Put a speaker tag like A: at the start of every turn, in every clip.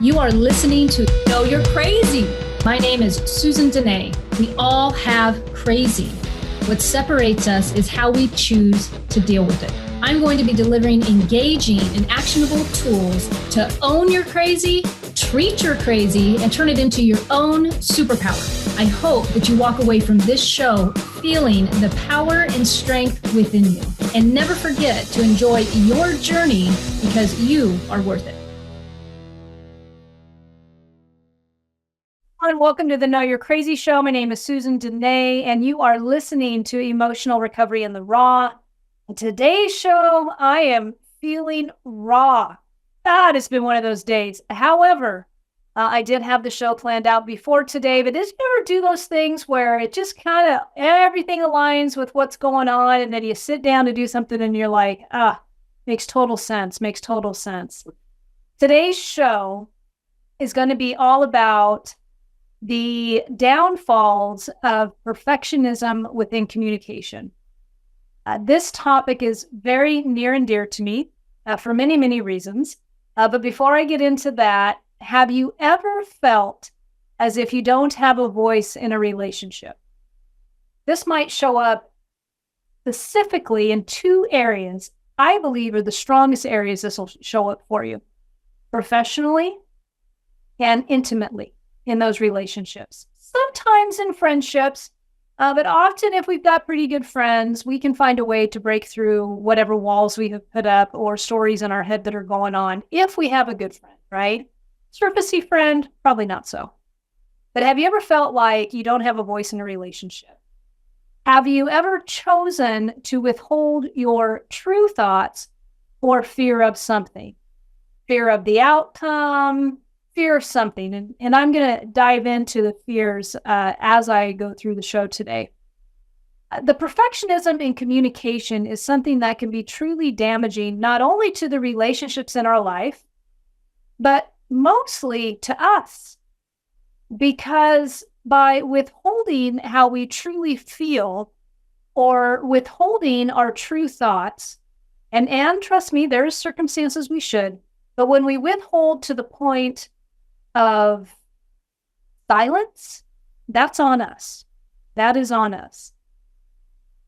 A: You are listening to Know You're Crazy. My name is Susan Dene. We all have crazy. What separates us is how we choose to deal with it. I'm going to be delivering engaging and actionable tools to own your crazy, treat your crazy, and turn it into your own superpower. I hope that you walk away from this show feeling the power and strength within you. And never forget to enjoy your journey because you are worth it.
B: And welcome to the Know You're Crazy show. My name is Susan Dene, and you are listening to Emotional Recovery in the Raw. And today's show, I am feeling raw. God, it's been one of those days. However, I did have the show planned out before today, but did you ever do those things where it just kind of everything aligns with what's going on, and then you sit down to do something and you're like, makes total sense. Today's show is going to be all about the downfalls of perfectionism within communication. This topic is very near and dear to me for many, many reasons. But before I get into that, have you ever felt as if you don't have a voice in a relationship? This might show up specifically in two areas I believe are the strongest areas this will show up for you: professionally and intimately in those relationships. Sometimes in friendships, but often if we've got pretty good friends, we can find a way to break through whatever walls we have put up or stories in our head that are going on if we have a good friend, right? Surfacey friend, probably not so. But have you ever felt like you don't have a voice in a relationship? Have you ever chosen to withhold your true thoughts for fear of something? Fear of the outcome, fear of something. And I'm going to dive into the fears as I go through the show today. The perfectionism in communication is something that can be truly damaging, not only to the relationships in our life, but mostly to us. Because by withholding how we truly feel or withholding our true thoughts, and trust me, there are circumstances we should, but when we withhold to the point of silence, that's on us. That is on us.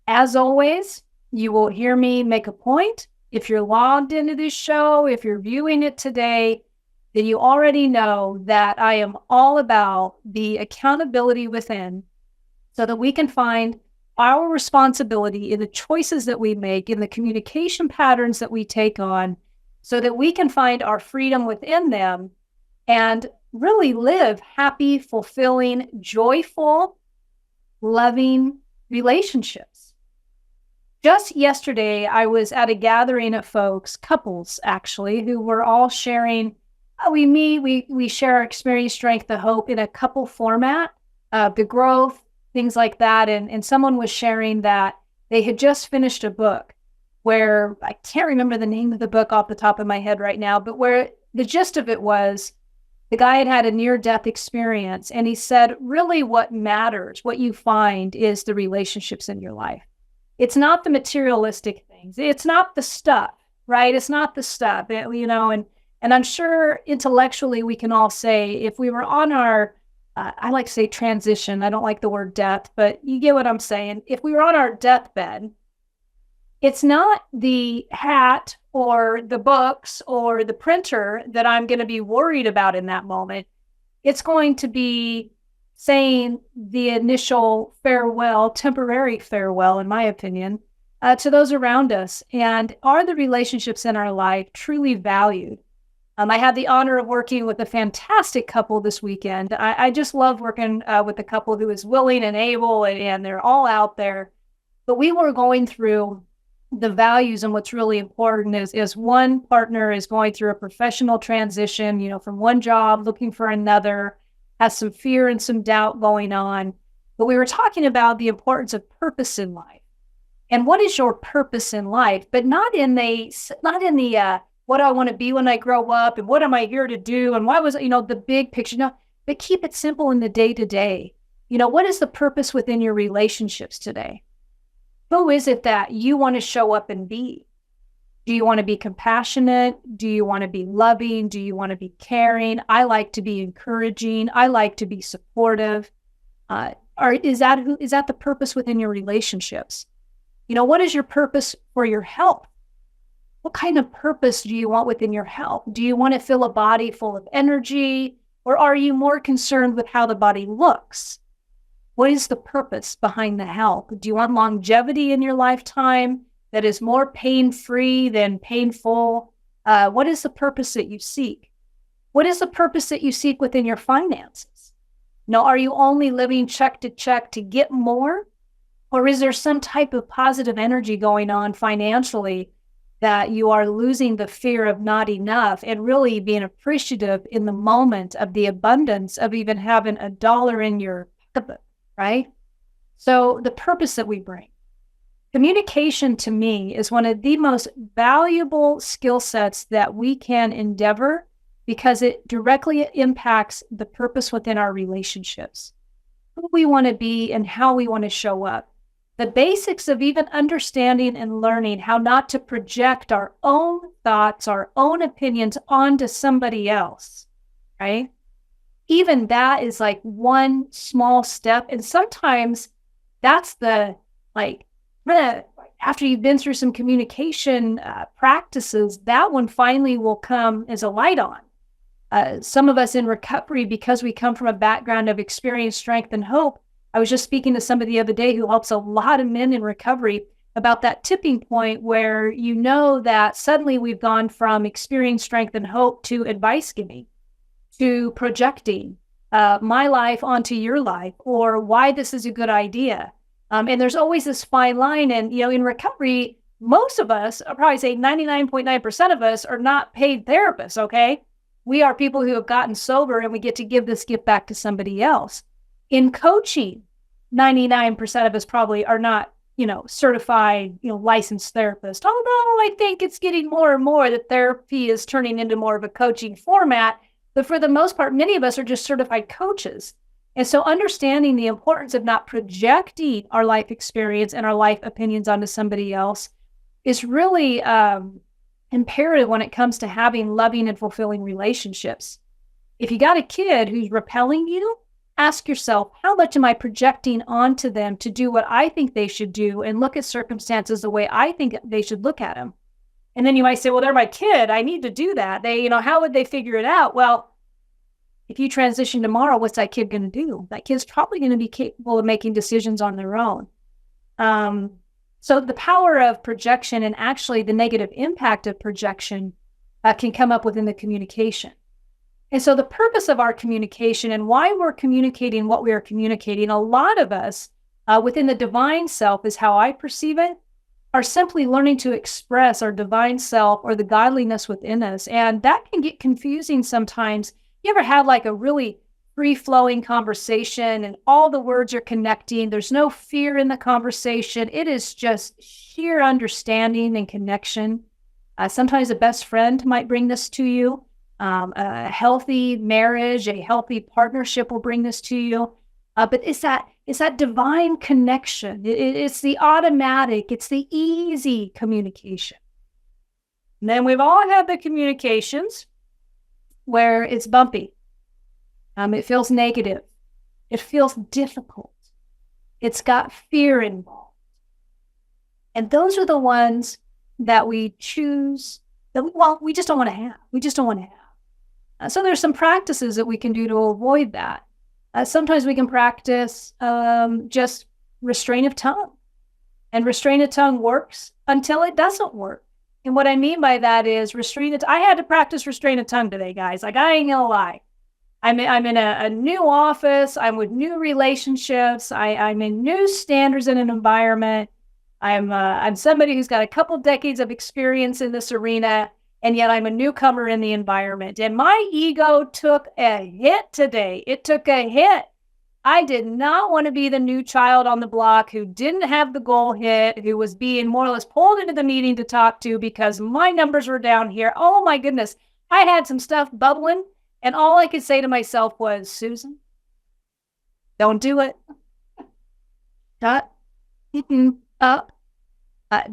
B: As always, you will hear me make a point. If you're logged into this show, if you're viewing it today, then you already know that I am all about the accountability within so that we can find our responsibility in the choices that we make, in the communication patterns that we take on, so that we can find our freedom within them and really live happy, fulfilling, joyful, loving relationships. Just yesterday, I was at a gathering of folks, couples actually, who were all sharing, we meet, we share our experience, strength, the hope in a couple format, the growth, things like that. And someone was sharing that they had just finished a book where, I can't remember the name of the book off the top of my head right now, but where the gist of it was, the guy had had a near-death experience, and he said, really what matters, what you find, is the relationships in your life. It's not the materialistic things. It's not the stuff, right? It's not the stuff, and I'm sure intellectually we can all say, if we were on our, I like to say transition, I don't like the word death, but you get what I'm saying. If we were on our deathbed, it's not the hat or the books or the printer that I'm going to be worried about in that moment. It's going to be saying the initial farewell, temporary farewell, in my opinion, to those around us. And are the relationships in our life truly valued? I had the honor of working with a fantastic couple this weekend. I just love working with a couple who is willing and able, and they're all out there. But we were going through the values, and what's really important is one partner is going through a professional transition, from one job, looking for another, has some fear and some doubt going on. But we were talking about the importance of purpose in life. And what is your purpose in life? But not in the what do I want to be when I grow up, and what am I here to do, and why was the big picture. No, but keep it simple in the day-to-day. What is the purpose within your relationships today? Who is it that you want to show up and be? Do you want to be compassionate? Do you want to be loving? Do you want to be caring? I like to be encouraging. I like to be supportive. Or is that the purpose within your relationships? What is your purpose for your health? What kind of purpose do you want within your health? Do you want to fill a body full of energy, or are you more concerned with how the body looks? What is the purpose behind the health? Do you want longevity in your lifetime that is more pain-free than painful? What is the purpose that you seek? What is the purpose that you seek within your finances? Now, are you only living check to get more? Or is there some type of positive energy going on financially that you are losing the fear of not enough and really being appreciative in the moment of the abundance of even having $1 in your pocket, right? So the purpose that we bring. Communication to me is one of the most valuable skill sets that we can endeavor because it directly impacts the purpose within our relationships, who we want to be and how we want to show up. The basics of even understanding and learning how not to project our own thoughts, our own opinions onto somebody else, right? Even that is like one small step. And sometimes that's after you've been through some communication practices, that one finally will come as a light on. Some of us in recovery, because we come from a background of experience, strength, and hope. I was just speaking to somebody the other day who helps a lot of men in recovery about that tipping point where that suddenly we've gone from experience, strength, and hope to advice giving, to projecting my life onto your life, or why this is a good idea. And there's always this fine line. And, in recovery, most of us, I'll probably say 99.9% of us, are not paid therapists, okay? We are people who have gotten sober and we get to give this gift back to somebody else. In coaching, 99% of us probably are not, certified, licensed therapists. Although I think it's getting more and more that therapy is turning into more of a coaching format. But for the most part, many of us are just certified coaches. And so understanding the importance of not projecting our life experience and our life opinions onto somebody else is really imperative when it comes to having loving and fulfilling relationships. If you got a kid who's repelling you, ask yourself, how much am I projecting onto them to do what I think they should do and look at circumstances the way I think they should look at them? And then you might say, well, they're my kid. I need to do that. How would they figure it out? Well, if you transition tomorrow, what's that kid going to do? That kid's probably going to be capable of making decisions on their own. So the power of projection and actually the negative impact of projection can come up within the communication. And so the purpose of our communication and why we're communicating what we are communicating, a lot of us within the divine self is how I perceive it, are simply learning to express our divine self or the godliness within us. And that can get confusing sometimes. You ever had like a really free-flowing conversation and all the words are connecting? There's no fear in the conversation. It is just sheer understanding and connection. Sometimes a best friend might bring this to you. A healthy marriage, a healthy partnership will bring this to you. But it's that divine connection. It's the automatic, it's the easy communication. And then we've all had the communications where it's bumpy. It feels negative. It feels difficult. It's got fear involved. And those are the ones that we choose that we just don't want to have. We just don't want to have. So there's some practices that we can do to avoid that. Sometimes we can practice just restraint of tongue. And restraint of tongue works until it doesn't work. And what I mean by that is I had to practice restraint of tongue today, guys. Like, I ain't gonna lie. I'm in a new office. I'm with new relationships. I'm in new standards in an environment. I'm somebody who's got a couple decades of experience in this arena, and yet I'm a newcomer in the environment. And my ego took a hit today. It took a hit. I did not want to be the new child on the block who didn't have the goal hit, who was being more or less pulled into the meeting to talk to because my numbers were down here. Oh my goodness. I had some stuff bubbling, and all I could say to myself was, Susan, don't do it. Shut up.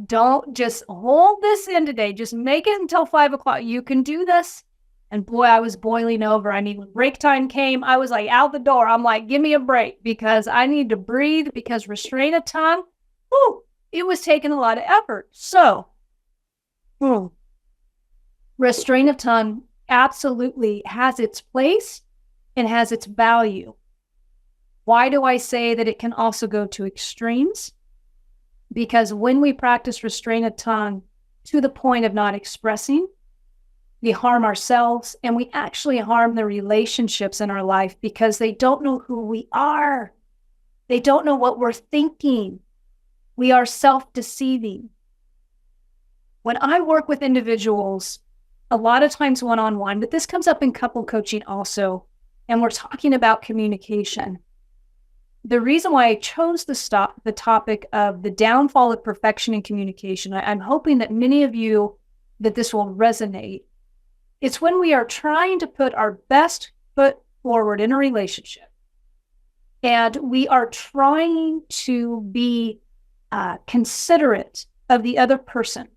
B: Don't just hold this in today. Just make it until 5 o'clock. You can do this. And boy, I was boiling over. I mean, when break time came, I was like out the door. I'm like, give me a break because I need to breathe because restrain a tongue, whew, it was taking a lot of effort. So, restraint of tongue absolutely has its place and has its value. Why do I say that it can also go to extremes? Because when we practice restraint of tongue to the point of not expressing, we harm ourselves and we actually harm the relationships in our life because they don't know who we are. They don't know what we're thinking. We are self-deceiving. When I work with individuals, a lot of times one-on-one, but this comes up in couple coaching also, and we're talking about communication. The reason why I chose the topic of the downfall of perfection in communication, I'm hoping that many of you, that this will resonate. It's when we are trying to put our best foot forward in a relationship and we are trying to be considerate of the other person,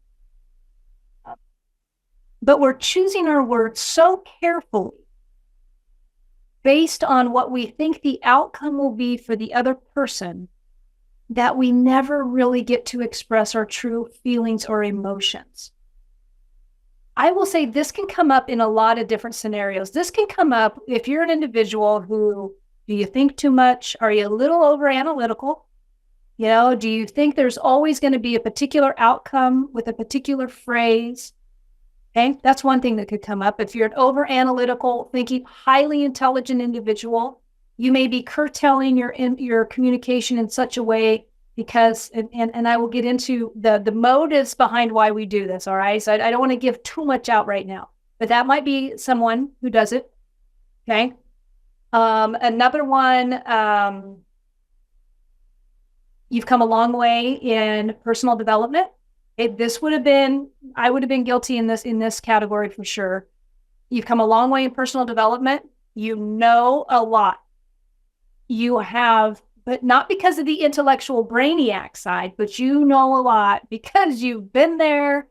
B: but we're choosing our words so carefully based on what we think the outcome will be for the other person that we never really get to express our true feelings or emotions. I will say this can come up in a lot of different scenarios. This can come up if you're an individual who, do you think too much? Are you a little over analytical? You know, do you think there's always going to be a particular outcome with a particular phrase? Okay, that's one thing that could come up. If you're an over analytical, thinking, highly intelligent individual, you may be curtailing your communication in such a way because, and I will get into the motives behind why we do this, all right? So I don't want to give too much out right now, but that might be someone who does it, okay? Another one, you've come a long way in personal development. I would have been guilty in this category for sure. You've come a long way in personal development. You know a lot. You have, but not because of the intellectual brainiac side, but you know a lot because you've been there,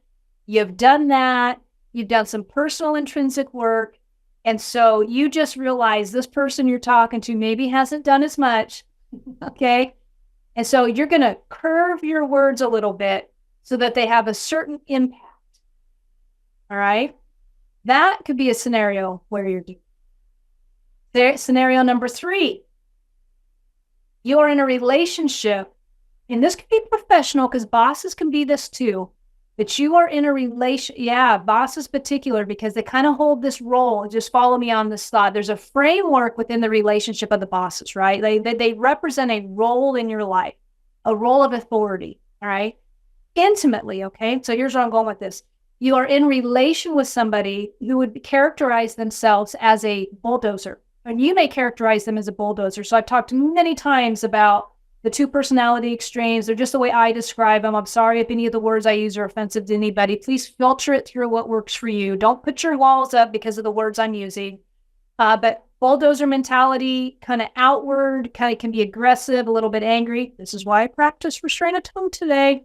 B: you've done that, you've done some personal intrinsic work. And so you just realize this person you're talking to maybe hasn't done as much, okay? And so you're going to curve your words a little bit so that they have a certain impact, all right? That could be a scenario where you're doing. Scenario number 3, you're in a relationship, and this could be professional because bosses can be this too, but you are in a relation, bosses particular, because they kind of hold this role. Just follow me on this thought. There's a framework within the relationship of the bosses, right? They represent a role in your life, a role of authority, all right? Intimately, okay? So here's where I'm going with this. You are in relation with somebody who would characterize themselves as a bulldozer, and you may characterize them as a bulldozer. So I've talked many times about the 2 personality extremes. They're just the way I describe them. I'm sorry if any of the words I use are offensive to anybody. Please filter it through what works for you. Don't put your walls up because of the words I'm using. But bulldozer mentality, kind of outward, kind of can be aggressive, a little bit angry. This is why I practice restraint of tongue today.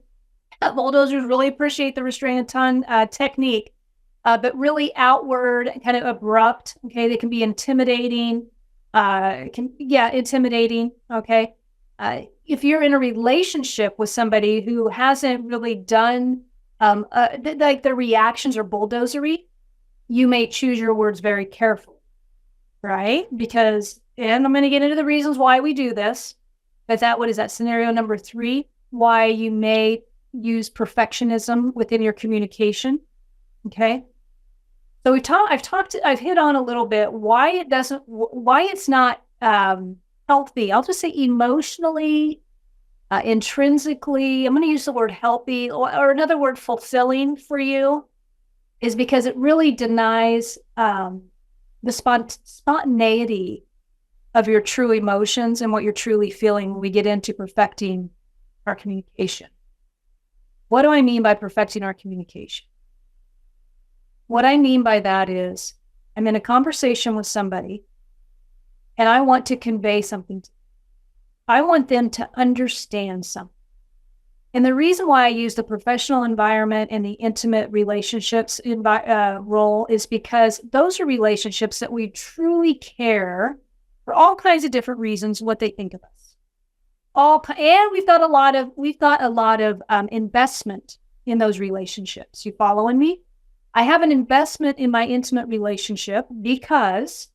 B: Bulldozers really appreciate the restraint of tongue technique, but really outward, kind of abrupt. Okay, they can be intimidating. Intimidating. Okay, if you're in a relationship with somebody who hasn't really done like their reactions are bulldozery, you may choose your words very carefully, right? Because, and I'm going to get into the reasons why we do this. But what is that scenario number 3? Why you may use perfectionism within your communication. Okay. So I've hit on a little bit why it's not healthy. I'll just say emotionally, intrinsically, I'm going to use the word healthy or another word fulfilling for you is because it really denies the spontaneity of your true emotions and what you're truly feeling when we get into perfecting our communication. What do I mean by perfecting our communication? What I mean by that is I'm in a conversation with somebody and I want to convey something. I want them to understand something. And the reason why I use the professional environment and the intimate relationships role is because those are relationships that we truly care for all kinds of different reasons what they think of us. And we've got a lot of investment in those relationships. You following me? I have an investment in my intimate relationship because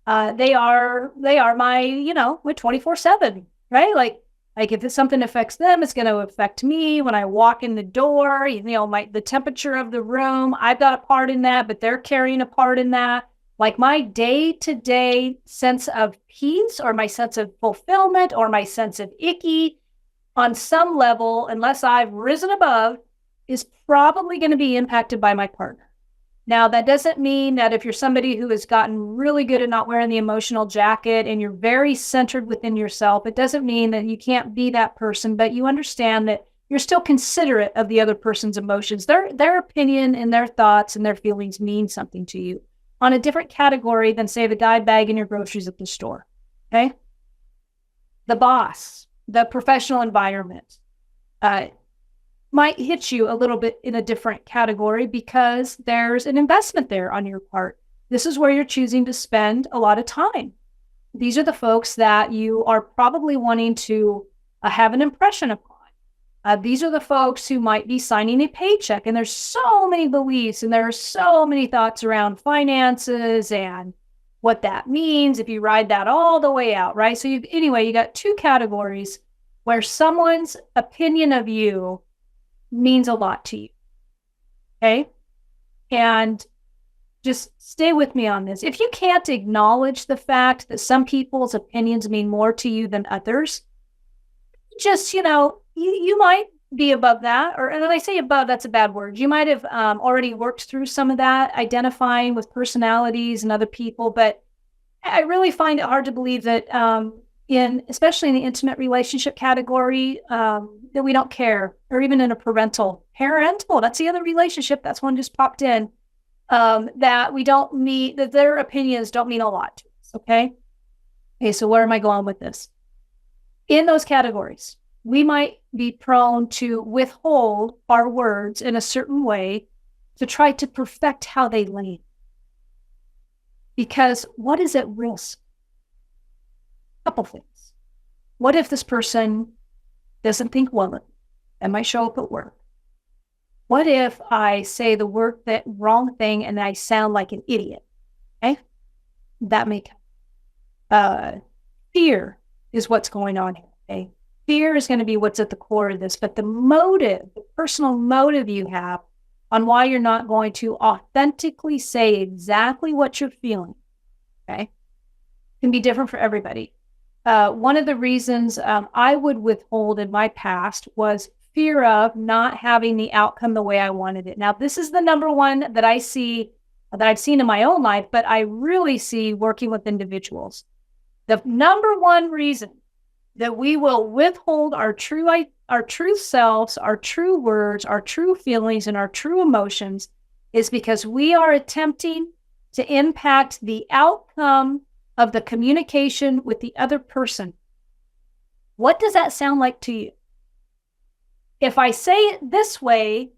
B: they are my, my 24/7, right? Like if something affects them, it's going to affect me when I walk in the door, the temperature of the room, I've got a part in that, but they're carrying a part in that. Like my day-to-day sense of peace or my sense of fulfillment or my sense of icky on some level, unless I've risen above, is probably going to be impacted by my partner. Now, that doesn't mean that if you're somebody who has gotten really good at not wearing the emotional jacket and you're very centered within yourself, it doesn't mean that you can't be that person, but you understand that you're still considerate of the other person's emotions. Their opinion and their thoughts and their feelings mean something to you on a different category than, say, the guy bagging your groceries at the store, okay? The boss, the professional environment, might hit you a little bit in a different category because there's an investment there on your part. This is where you're choosing to spend a lot of time. These are the folks that you are probably wanting to have an impression upon. These are the folks who might be signing a paycheck, and there's so many beliefs and there are so many thoughts around finances and what that means if you ride that all the way out, right? So you got two categories where someone's opinion of you means a lot to you, okay? And just stay with me on this. If you can't acknowledge the fact that some people's opinions mean more to you than others, just, you might be above that, and when I say above, that's a bad word. You might have already worked through some of that, identifying with personalities and other people, but I really find it hard to believe that especially in the intimate relationship category, that we don't care, or even in a parental, that's the other relationship, that's one just popped in, that we don't meet, that their opinions don't mean a lot to us, okay? Okay, so where am I going with this? In those categories, we might be prone to withhold our words in a certain way to try to perfect how they land. Because what is at risk? A couple things. What if this person doesn't think well of me and might show up at work? What if I say the wrong thing and I sound like an idiot? Okay? That may come. Fear is what's going on here. Okay? Fear is going to be what's at the core of this, but the personal motive you have on why you're not going to authentically say exactly what you're feeling, okay, can be different for everybody. One of the reasons I would withhold in my past was fear of not having the outcome the way I wanted it. Now, this is the number one that I see, that I've seen in my own life, but I really see working with individuals. The number one reason that we will withhold our true selves, our true words, our true feelings, and our true emotions is because we are attempting to impact the outcome of the communication with the other person. What does that sound like to you? If I say it this way,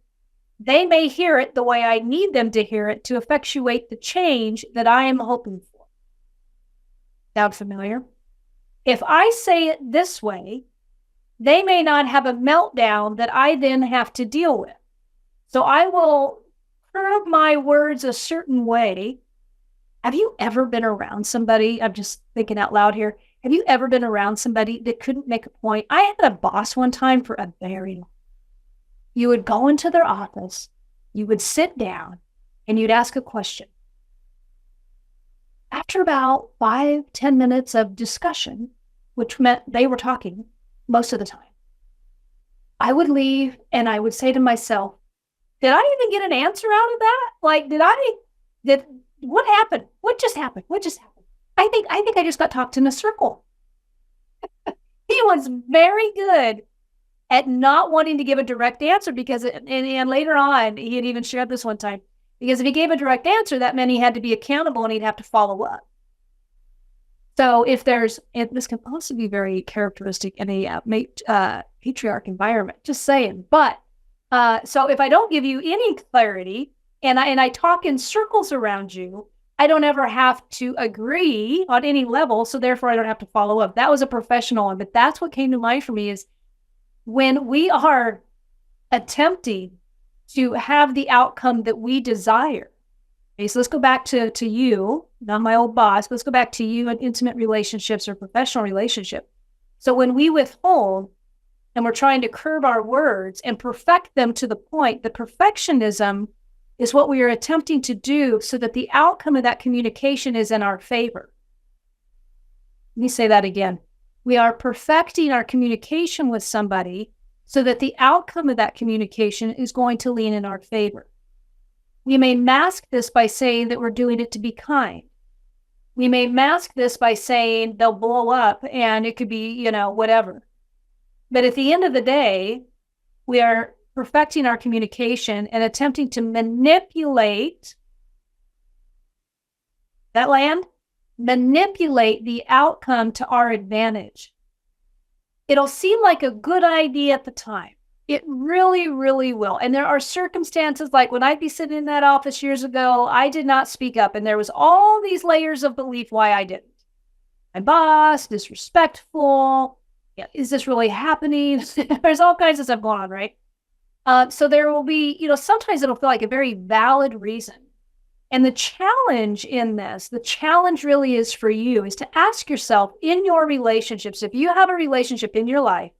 B: they may hear it the way I need them to hear it to effectuate the change that I am hoping for. Sound familiar? If I say it this way, they may not have a meltdown that I then have to deal with. So I will curve my words a certain way. Have you ever been around somebody? I'm just thinking out loud here. Have you ever been around somebody that couldn't make a point? I had a boss one time for a very long time. You would go into their office, you would sit down, and you'd ask a question. After about 5-10 minutes of discussion, which meant they were talking most of the time, I would leave and I would say to myself, did I even get an answer out of that? Like, what happened? What just happened? I think I just got talked in a circle. He was very good at not wanting to give a direct answer because, and later on, he had even shared this one time, because if he gave a direct answer, that meant he had to be accountable and he'd have to follow up. So and this can also be very characteristic in a patriarch environment, just saying. But so if I don't give you any clarity and I talk in circles around you, I don't ever have to agree on any level. So therefore I don't have to follow up. That was a professional one, but that's what came to mind for me is when we are attempting to have the outcome that we desire. Okay, so let's go back to you, not my old boss. Let's go back to you in intimate relationships or professional relationship. So when we withhold and we're trying to curb our words and perfect them to the point, the perfectionism is what we are attempting to do so that the outcome of that communication is in our favor. Let me say that again. We are perfecting our communication with somebody so that the outcome of that communication is going to lean in our favor. We may mask this by saying that we're doing it to be kind. We may mask this by saying they'll blow up and it could be, whatever. But at the end of the day, we are perfecting our communication and attempting to manipulate manipulate the outcome to our advantage. It'll seem like a good idea at the time. It really, really will. And there are circumstances like when I'd be sitting in that office years ago, I did not speak up. And there was all these layers of belief why I didn't. My boss, disrespectful. Yeah, is this really happening? There's all kinds of stuff going on, right? So there will be, sometimes it'll feel like a very valid reason. And the challenge in this, the challenge really is for you, is to ask yourself in your relationships, if you have a relationship in your life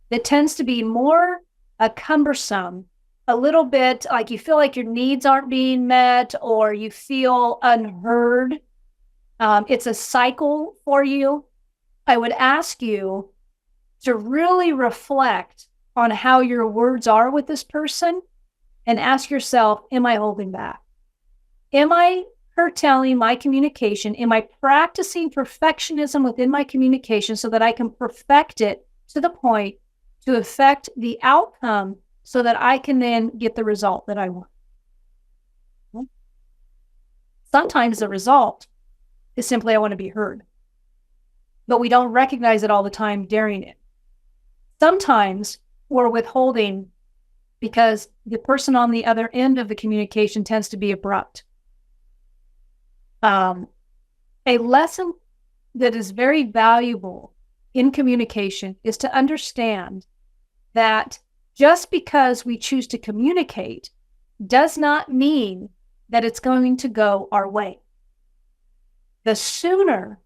B: that tends to be more cumbersome, a little bit like you feel like your needs aren't being met or you feel unheard, it's a cycle for you, I would ask you to really reflect on how your words are with this person and ask yourself, am I holding back? Am I curtailing my communication? Am I practicing perfectionism within my communication so that I can perfect it to the point to affect the outcome so that I can then get the result that I want? Sometimes the result is simply I want to be heard, but we don't recognize it all the time during it. Sometimes we're withholding because the person on the other end of the communication tends to be abrupt. A lesson that is very valuable in communication is to understand that just because we choose to communicate does not mean that it's going to go our way. The sooner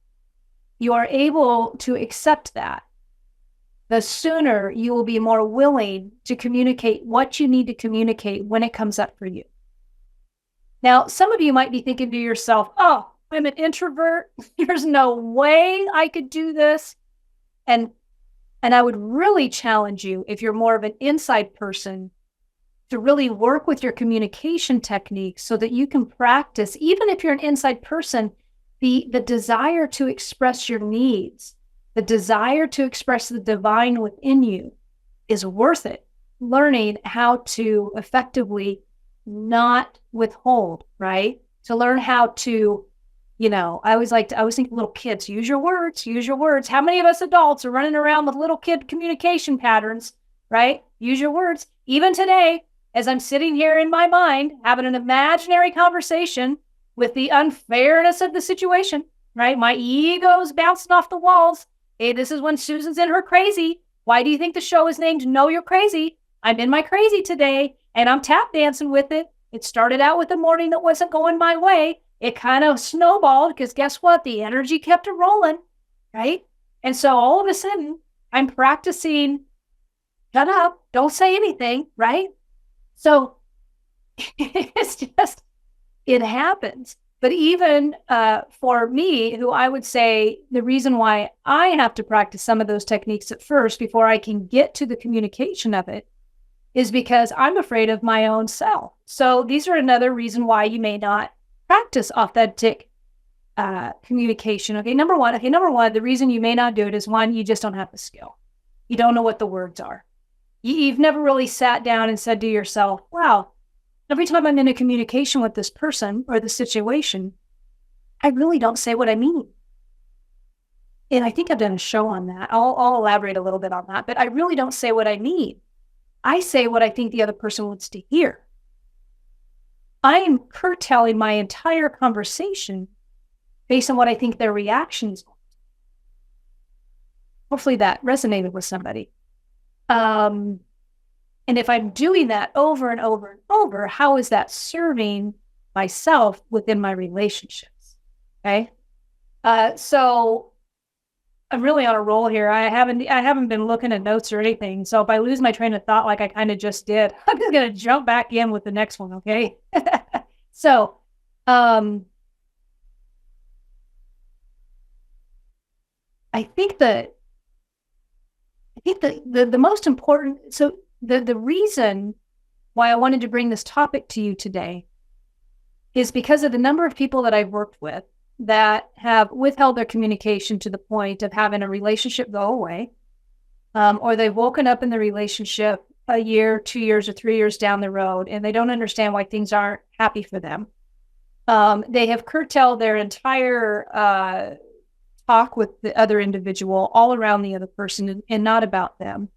B: you are able to accept that, the sooner you will be more willing to communicate what you need to communicate when it comes up for you. Now, some of you might be thinking to yourself, oh, I'm an introvert. There's no way I could do this. And I would really challenge you, if you're more of an inside person, to really work with your communication techniques so that you can practice, even if you're an inside person, the desire to express your needs, the desire to express the divine within you is worth it. Learning how to effectively not withhold, right? To learn how to, I always think little kids, use your words, use your words. How many of us adults are running around with little kid communication patterns, right? Use your words. Even today, as I'm sitting here in my mind, having an imaginary conversation with the unfairness of the situation, right? My ego's bouncing off the walls. Hey, this is when Susan's in her crazy. Why do you think the show is named Know You're Crazy? I'm in my crazy today, and I'm tap dancing with it. It started out with a morning that wasn't going my way. It kind of snowballed because guess what? The energy kept it rolling, right? And so all of a sudden, I'm practicing, shut up, don't say anything, right? So it's just, it happens. But even for me, who I would say the reason why I have to practice some of those techniques at first before I can get to the communication of it is because I'm afraid of my own self. So these are another reason why you may not practice authentic communication. Number one, the reason you may not do it is one, you just don't have the skill. You don't know what the words are. You've never really sat down and said to yourself, wow, every time I'm in a communication with this person or the situation, I really don't say what I mean. And I think I've done a show on that. I'll elaborate a little bit on that, but I really don't say what I mean. I say what I think the other person wants to hear. I am curtailing my entire conversation based on what I think their reaction is. Hopefully that resonated with somebody. And if I'm doing that over and over and over, how is that serving myself within my relationships? Okay. So I'm really on a roll here. I haven't been looking at notes or anything. So if I lose my train of thought, like I kind of just did, I'm just going to jump back in with the next one. Okay. So, I think the most important, so the reason why I wanted to bring this topic to you today is because of the number of people that I've worked with that have withheld their communication to the point of having a relationship go away, or they've woken up in the relationship a year, 2 years, or 3 years down the road, and they don't understand why things aren't happy for them. They have curtailed their entire talk with the other individual all around the other person and not about them.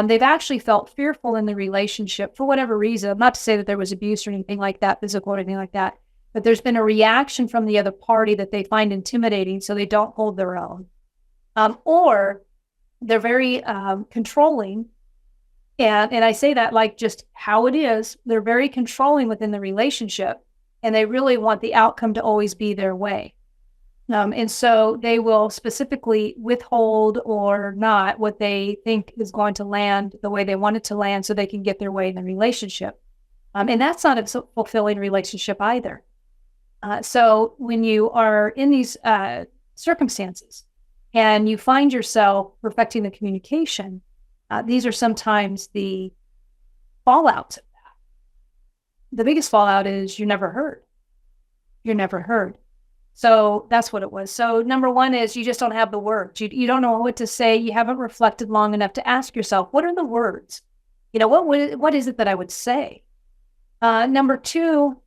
B: They've actually felt fearful in the relationship for whatever reason. Not to say that there was abuse or anything like that, physical or anything like that, but there's been a reaction from the other party that they find intimidating, so they don't hold their own. Or they're very controlling. And I say that like just how it is. They're very controlling within the relationship, and they really want the outcome to always be their way. And so they will specifically withhold or not what they think is going to land the way they want it to land so they can get their way in the relationship. And that's not a fulfilling relationship either. So when you are in these circumstances and you find yourself perfecting the communication, these are sometimes the fallouts of that. The biggest fallout is you're never heard. You're never heard. So that's what it was. So number one is you just don't have the words. You don't know what to say. You haven't reflected long enough to ask yourself, what are the words? What is it that I would say? Number two,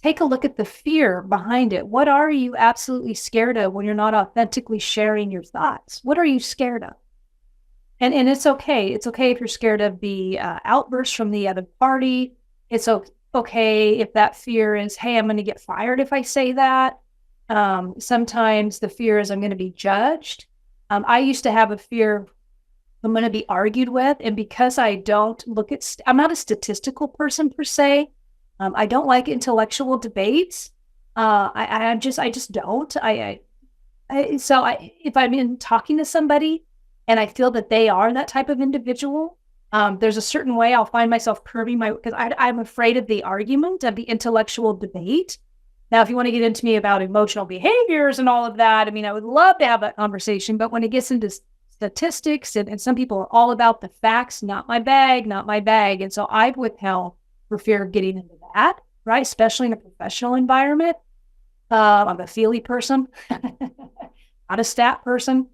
B: take a look at the fear behind it. What are you absolutely scared of when you're not authentically sharing your thoughts? What are you scared of? And it's okay. It's okay if you're scared of the outburst from the other party. It's okay if that fear is, hey, I'm going to get fired if I say that. Sometimes the fear is I'm going to be judged. I used to have a fear I'm going to be argued with. And because I don't look at, I'm not a statistical person per se. I don't like intellectual debates. I just don't. So if I'm in talking to somebody and I feel that they are that type of individual, there's a certain way I'll find myself curbing because I'm afraid of the argument, of the intellectual debate. Now, if you want to get into me about emotional behaviors and all of that, I mean, I would love to have that conversation. But when it gets into statistics and some people are all about the facts, not my bag, not my bag. And so I've withheld for fear of getting into that, right? Especially in a professional environment. I'm a feely person, not a stat person.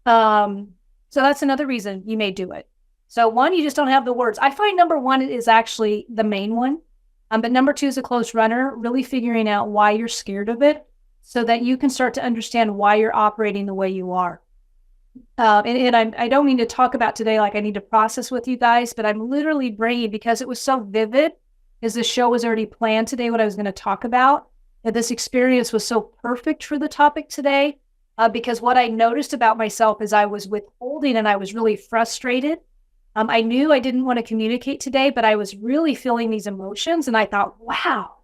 B: So that's another reason you may do it. So one, you just don't have the words. I find number one is actually the main one. But number two is a close runner, really figuring out why you're scared of it so that you can start to understand why you're operating the way you are. I don't mean to talk about today like I need to process with you guys, but I'm literally bringing, because it was so vivid, as the show was already planned today, what I was going to talk about, that this experience was so perfect for the topic today, because what I noticed about myself is I was withholding and I was really frustrated. I knew I didn't want to communicate today, but I was really feeling these emotions. And I thought, wow,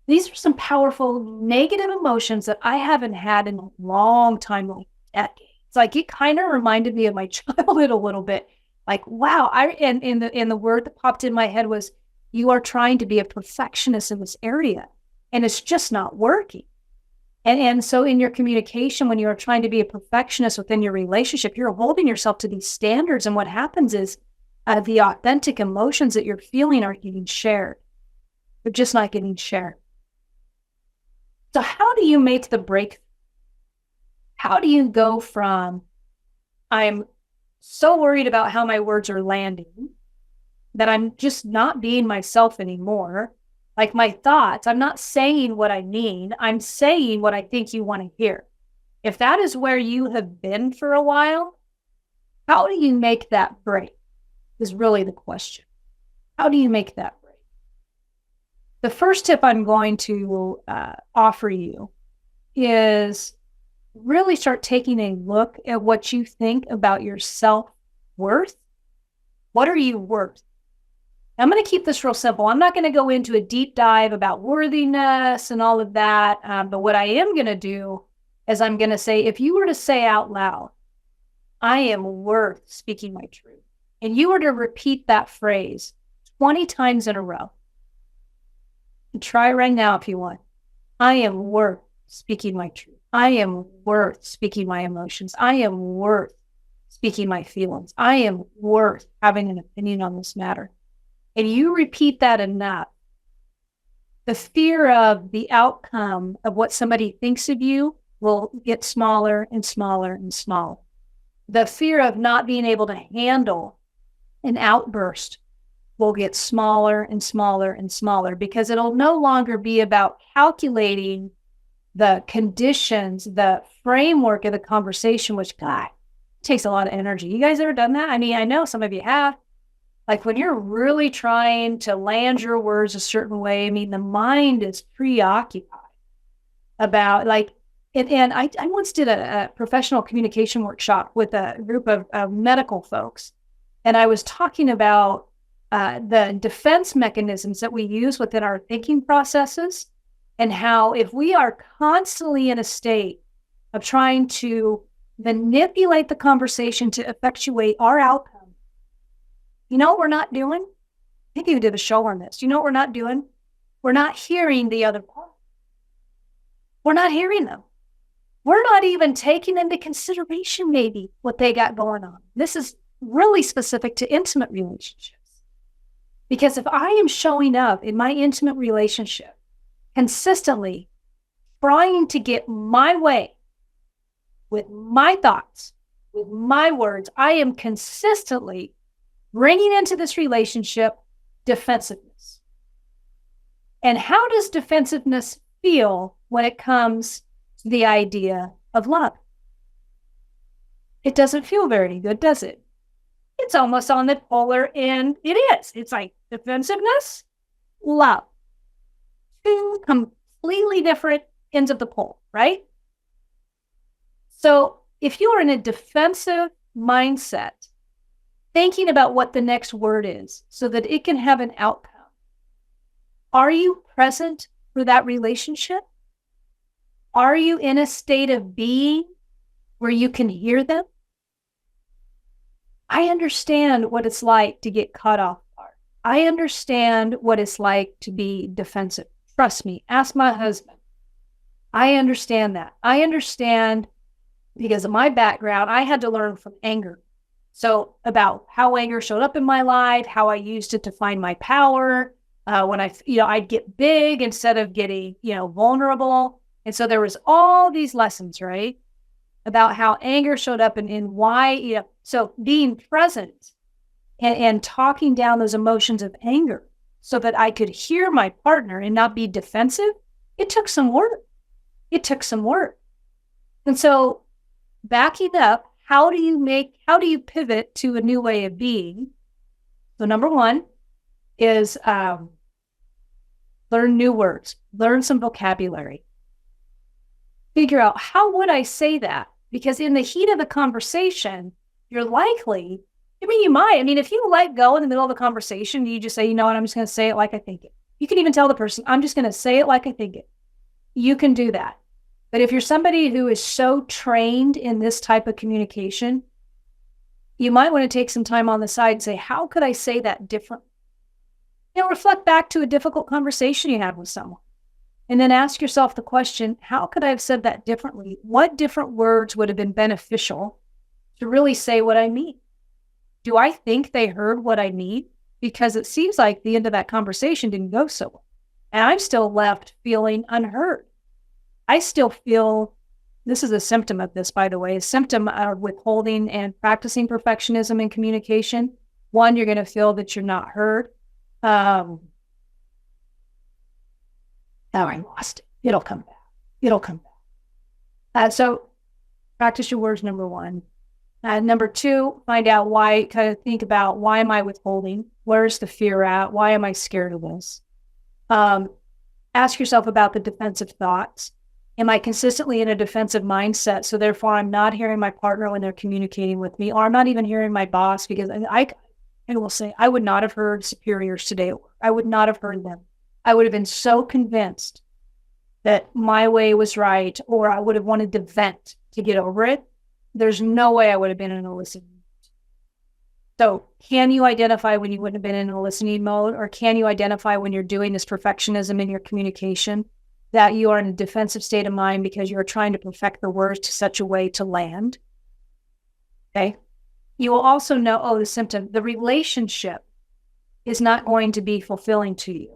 B: these are some powerful negative emotions that I haven't had in a long time, like decades. Like it kind of reminded me of my childhood a little bit. Like, wow. And the word that popped in my head was, you are trying to be a perfectionist in this area, and it's just not working. And so in your communication, when you are trying to be a perfectionist within your relationship, you're holding yourself to these standards. And what happens is the authentic emotions that you're feeling aren't getting shared. They're just not getting shared. So how do you make the break? How do you go from, I'm so worried about how my words are landing that I'm just not being myself anymore? Like my thoughts, I'm not saying what I mean. I'm saying what I think you want to hear. If that is where you have been for a while, how do you make that break is really the question. How do you make that break? The first tip I'm going to offer you is really start taking a look at what you think about your self-worth. What are you worth? I'm going to keep this real simple. I'm not going to go into a deep dive about worthiness and all of that. But what I am going to do is I'm going to say, if you were to say out loud, I am worth speaking my truth, and you were to repeat that phrase 20 times in a row, and try right now if you want. I am worth speaking my truth. I am worth speaking my emotions. I am worth speaking my feelings. I am worth having an opinion on this matter. And you repeat that enough, the fear of the outcome of what somebody thinks of you will get smaller and smaller and smaller. The fear of not being able to handle an outburst will get smaller and smaller and smaller, because it'll no longer be about calculating the conditions, the framework of the conversation, which, God, takes a lot of energy. You guys ever done that? I mean, I know some of you have. Like when you're really trying to land your words a certain way, I mean, the mind is preoccupied about and I once did a professional communication workshop with a group of medical folks. And I was talking about the defense mechanisms that we use within our thinking processes, and how if we are constantly in a state of trying to manipulate the conversation to effectuate our outcome, you know what we're not doing? I think you did a show on this. You know what we're not doing? We're not hearing the other part. We're not hearing them. We're not even taking into consideration maybe what they got going on. This is really specific to intimate relationships. Because if I am showing up in my intimate relationship consistently trying to get my way with my thoughts, with my words, I am consistently bringing into this relationship defensiveness. And how does defensiveness feel when it comes to the idea of love? It doesn't feel very good, does it? It's almost on the polar end. It is. It's like defensiveness, love. Two completely different ends of the pole, right? So if you are in a defensive mindset, thinking about what the next word is so that it can have an outcome, are you present for that relationship? Are you in a state of being where you can hear them? I understand what it's like to get caught off guard. I understand what it's like to be defensive. Trust me, ask my husband. I understand that. I understand because of my background, I had to learn from anger. So about how anger showed up in my life, how I used it to find my power, when I'd get big instead of getting, vulnerable. And so there was all these lessons, right? About how anger showed up and why, so being present and talking down those emotions of anger so that I could hear my partner and not be defensive, it took some work. It took some work. And so backing up, how do you pivot to a new way of being? So number one is learn new words, learn some vocabulary. Figure out, how would I say that? Because in the heat of the conversation, you're likely, you might. If you let go in the middle of the conversation, you just say, you know what, I'm just going to say it like I think it. You can even tell the person, I'm just going to say it like I think it. You can do that. But if you're somebody who is so trained in this type of communication, you might want to take some time on the side and say, how could I say that differently? Reflect back to a difficult conversation you had with someone. And then ask yourself the question, how could I have said that differently? What different words would have been beneficial to really say what I mean? Do I think they heard what I need? Because it seems like the end of that conversation didn't go so well. And I'm still left feeling unheard. I still feel, this is a symptom of this, by the way, a symptom of withholding and practicing perfectionism in communication. One, you're going to feel that you're not heard. Oh, I lost it. It'll come back. So Practice your words, number one. Number two, find out why, kind of think about, why am I withholding? Where's the fear at? Why am I scared of this? Ask yourself about the defensive thoughts. Am I consistently in a defensive mindset? So therefore, I'm not hearing my partner when they're communicating with me, or I'm not even hearing my boss, because I will say, I would not have heard superiors today. I would not have heard them. I would have been so convinced that my way was right, or I would have wanted to vent to get over it. There's no way I would have been in a listening mode. So can you identify when you wouldn't have been in a listening mode, or can you identify when you're doing this perfectionism in your communication, that you are in a defensive state of mind because you're trying to perfect the words to such a way to land? Okay. You will also know, the symptom, the relationship is not going to be fulfilling to you.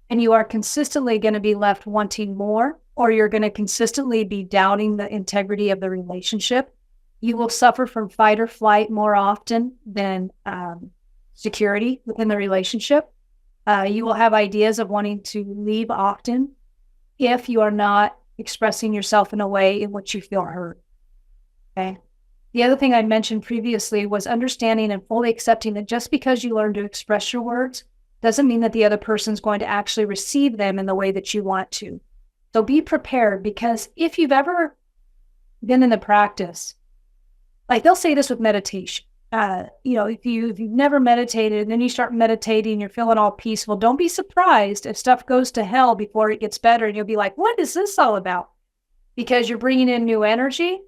B: And you are consistently going to be left wanting more, or you're going to consistently be doubting the integrity of the relationship. You will suffer from fight or flight more often than security within the relationship. You will have ideas of wanting to leave often if you are not expressing yourself in a way in which you feel heard. Okay. The other thing I mentioned previously was understanding and fully accepting that just because you learn to express your words doesn't mean that the other person's going to actually receive them in the way that you want to. So be prepared, because if you've ever been in the practice, like they'll say this with meditation, if you've never meditated and then you start meditating, you're feeling all peaceful, don't be surprised if stuff goes to hell before it gets better. And you'll be like, what is this all about? Because you're bringing in new energy.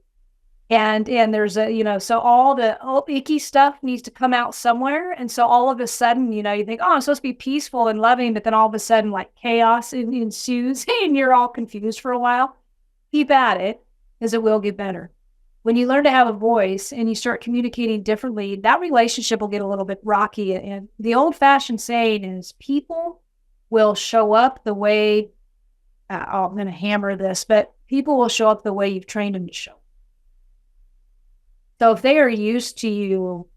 B: And there's so all the icky stuff needs to come out somewhere. And so all of a sudden, you think, oh, I'm supposed to be peaceful and loving, but then all of a sudden, like, chaos ensues and you're all confused for a while. Keep at it, because it will get better. When you learn to have a voice and you start communicating differently, that relationship will get a little bit rocky. And the old-fashioned saying is, people will show up the way, I'm going to hammer this, but people will show up the way you've trained them to show. So if they are used to you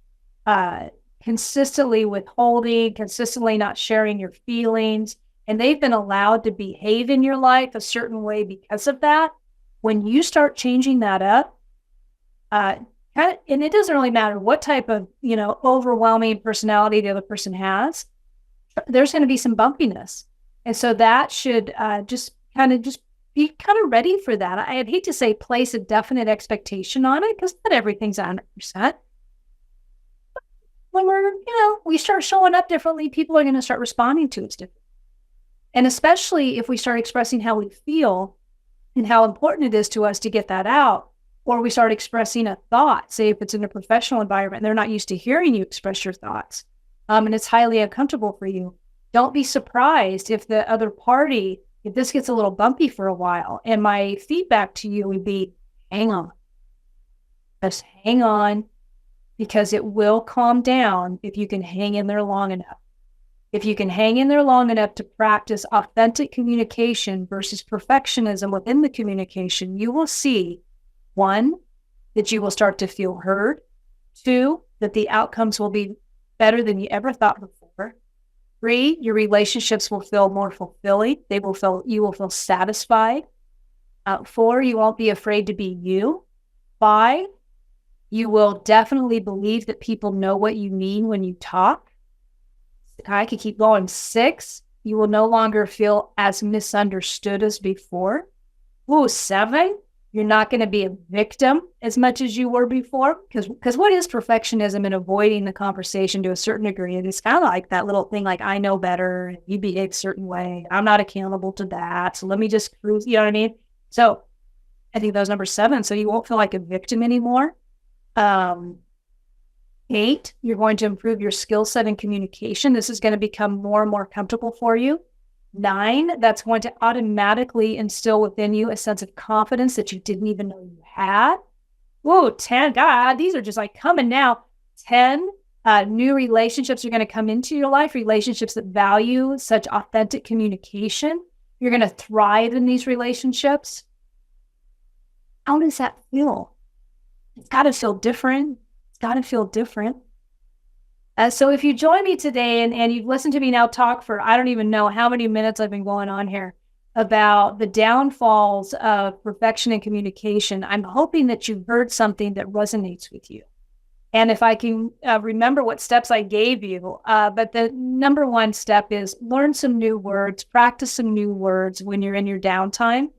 B: consistently withholding, consistently not sharing your feelings, and they've been allowed to behave in your life a certain way because of that, when you start changing that up, and it doesn't really matter what type of, overwhelming personality the other person has, there's going to be some bumpiness. And so that should just be kind of ready for that. I'd hate to say place a definite expectation on it, because not everything's 100%. When we start showing up differently, people are going to start responding to it differently. And especially if we start expressing how we feel and how important it is to us to get that out, or we start expressing a thought, say if it's in a professional environment, and they're not used to hearing you express your thoughts, and it's highly uncomfortable for you. Don't be surprised if the other party, if this gets a little bumpy for a while. And my feedback to you would be, hang on. Just hang on, because it will calm down if you can hang in there long enough. If you can hang in there long enough to practice authentic communication versus perfectionism within the communication, you will see, 1, that you will start to feel heard. 2, that the outcomes will be better than you ever thought before. 3, your relationships will feel more fulfilling. You will feel satisfied. 4, you won't be afraid to be you. 5, you will definitely believe that people know what you mean when you talk. I could keep going. 6, you will no longer feel as misunderstood as before. 7, you're not going to be a victim as much as you were before. Because what is perfectionism and avoiding the conversation to a certain degree? And it's kind of like that little thing, like, I know better, you behave a certain way, I'm not accountable to that, so let me just cruise, you know what I mean? So I think that was number 7. So you won't feel like a victim anymore. 8, you're going to improve your skill set in communication. This is going to become more and more comfortable for you. 9, that's going to automatically instill within you a sense of confidence that you didn't even know you had. 10, God, these are just like coming now. 10, new relationships are going to come into your life, relationships that value such authentic communication. You're going to thrive in these relationships. How does that feel? It's got to feel different. It's got to feel different. So if you join me today and you've listened to me now talk for, I don't even know how many minutes I've been going on here, about the downfalls of perfection in communication, I'm hoping that you've heard something that resonates with you. And if I can remember what steps I gave you, but the number one step is learn some new words, practice some new words when you're in your downtime,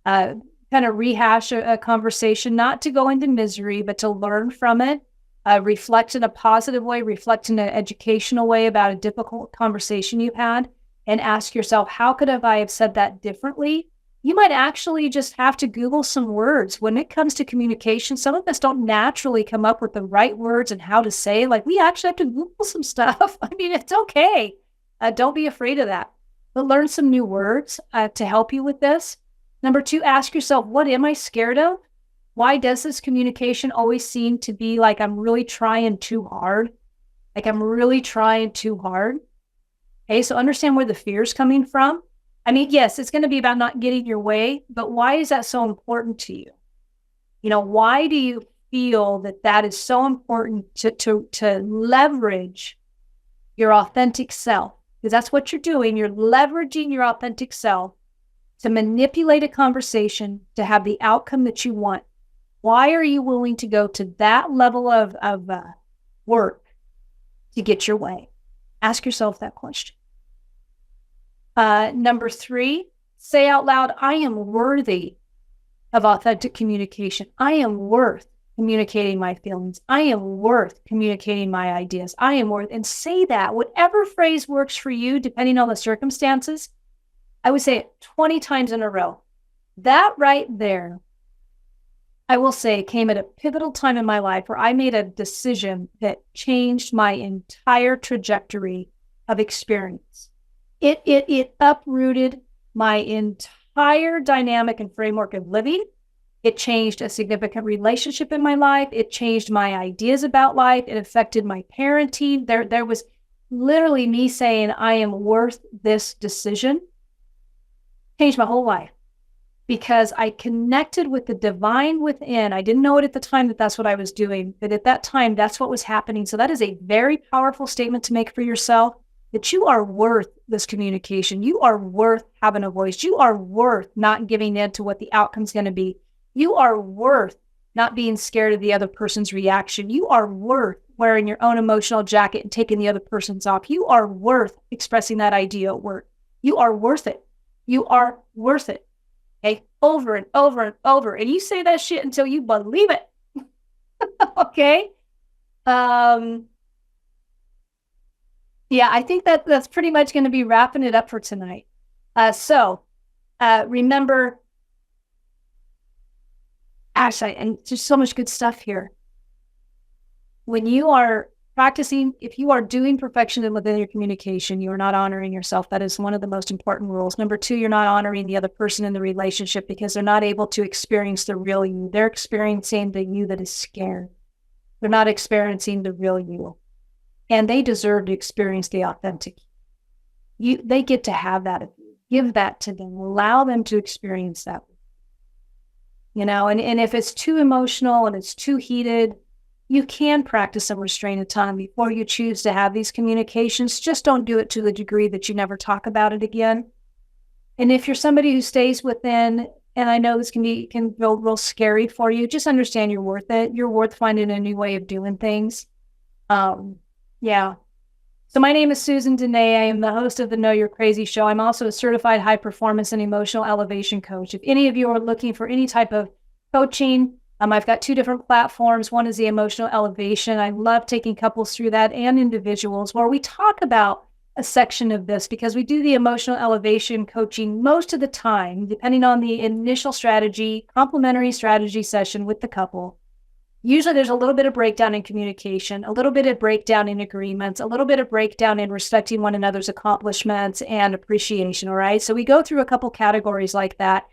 B: kind of rehash a conversation, not to go into misery, but to learn from it, reflect in a positive way, reflect in an educational way about a difficult conversation you've had, and ask yourself, how could I have said that differently? You might actually just have to Google some words. When it comes to communication, some of us don't naturally come up with the right words and how to say, like, we actually have to Google some stuff. I mean, it's okay. Don't be afraid of that. But learn some new words to help you with this. Number two, ask yourself, what am I scared of? Why does this communication always seem to be like I'm really trying too hard? Like I'm really trying too hard. Okay, so understand where the fear is coming from. I mean, yes, it's going to be about not getting your way, but why is that so important to you? You know, why do you feel that that is so important to leverage your authentic self? Because that's what you're doing. You're leveraging your authentic self to manipulate a conversation to have the outcome that you want. Why are you willing to go to that level of work to get your way? Ask yourself that question. Number three, say out loud, I am worthy of authentic communication. I am worth communicating my feelings. I am worth communicating my ideas. I am worth, and say that, whatever phrase works for you, depending on the circumstances. I would say it 20 times in a row. That right there, I will say, came at a pivotal time in my life where I made a decision that changed my entire trajectory of experience. It uprooted my entire dynamic and framework of living. It changed a significant relationship in my life. It changed my ideas about life. It affected my parenting. There was literally me saying, I am worth this decision. Changed my whole life because I connected with the divine within. I didn't know it at the time that that's what I was doing, but at that time, that's what was happening. So that is a very powerful statement to make for yourself, that you are worth this communication. You are worth having a voice. You are worth not giving in to what the outcome's going to be. You are worth not being scared of the other person's reaction. You are worth wearing your own emotional jacket and taking the other person's off. You are worth expressing that idea at work. You are worth it. You are worth it. Okay? Over and over and over. And you say that shit until you believe it. Okay? Yeah, I think that's pretty much going to be wrapping it up for tonight. So remember, Ash, and there's so much good stuff here. When you are practicing, if you are doing perfection within your communication, you are not honoring yourself. That is one of the most important rules. Number two, you're not honoring the other person in the relationship because they're not able to experience the real you. They're experiencing the you that is scared. They're not experiencing the real you. And they deserve to experience the authentic you. They get to have that. Give that to them. Allow them to experience that. You know, and if it's too emotional and it's too heated, you can practice some restraint of time before you choose to have these communications. Just don't do it to the degree that you never talk about it again. And if you're somebody who stays within, and I know this can feel real scary for you, just understand you're worth it. You're worth finding a new way of doing things. Yeah. So my name is Susan Dene. I am the host of the Know You're Crazy show. I'm also a certified high performance and emotional elevation coach. If any of you are looking for any type of coaching, I've got two different platforms. One is the emotional elevation. I love taking couples through that and individuals, where we talk about a section of this because we do the emotional elevation coaching most of the time, depending on the initial strategy, complementary strategy session with the couple. Usually there's a little bit of breakdown in communication, a little bit of breakdown in agreements, a little bit of breakdown in respecting one another's accomplishments and appreciation, all right? So we go through a couple categories like that.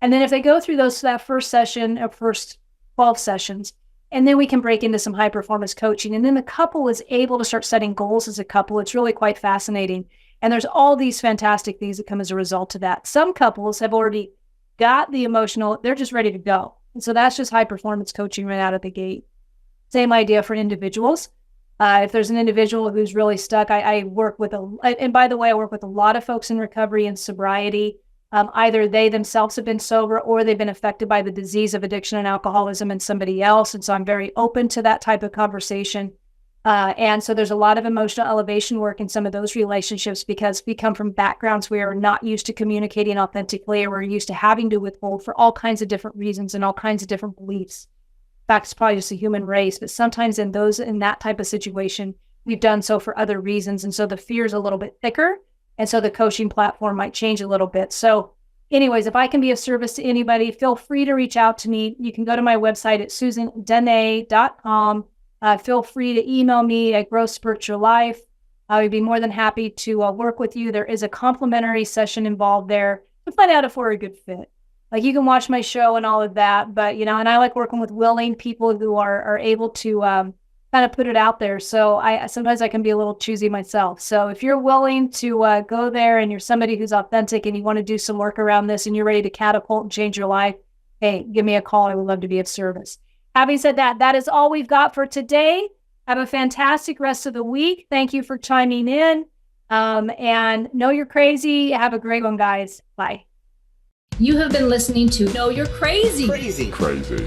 B: And then if they go through that first session, or first 12 sessions, and then we can break into some high performance coaching. And then the couple is able to start setting goals as a couple. It's really quite fascinating. And there's all these fantastic things that come as a result of that. Some couples have already got the emotional, they're just ready to go. And so that's just high performance coaching right out of the gate. Same idea for individuals. If there's an individual who's really stuck, I work with and by the way, I work with a lot of folks in recovery and sobriety. Either they themselves have been sober or they've been affected by the disease of addiction and alcoholism in somebody else. And so I'm very open to that type of conversation. And so there's a lot of emotional elevation work in some of those relationships because we come from backgrounds where we're not used to communicating authentically, or we're used to having to withhold for all kinds of different reasons and all kinds of different beliefs. In fact, it's probably just a human race, but sometimes in that type of situation, we've done so for other reasons. And so the fear is a little bit thicker. And so the coaching platform might change a little bit. So anyways, if I can be of service to anybody, feel free to reach out to me. You can go to my website at susandene.com. Feel free to email me at Grow Spiritual Life. I would be more than happy to work with you. There is a complimentary session involved there to find out if we're a good fit. Like, you can watch my show and all of that, but, and I like working with willing people who are able to kind of put it out there. So sometimes I can be a little choosy myself. So if you're willing to go there and you're somebody who's authentic and you want to do some work around this and you're ready to catapult and change your life, hey, give me a call. I would love to be of service. Having said that, that is all we've got for today. Have a fantastic rest of the week. Thank you for chiming in. And know you're crazy. Have a great one, guys. Bye.
A: You have been listening to Know You're Crazy.
C: Crazy.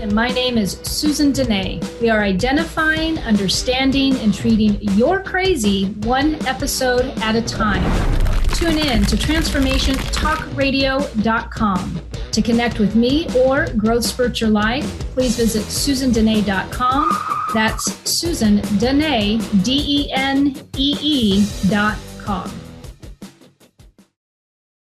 A: And my name is Susan Dene. We are identifying, understanding, and treating your crazy one episode at a time. Tune in to transformationtalkradio.com. To connect with me or Growth Spurts Your Life, please visit susandene.com. That's Susan Denee, DENEE.com.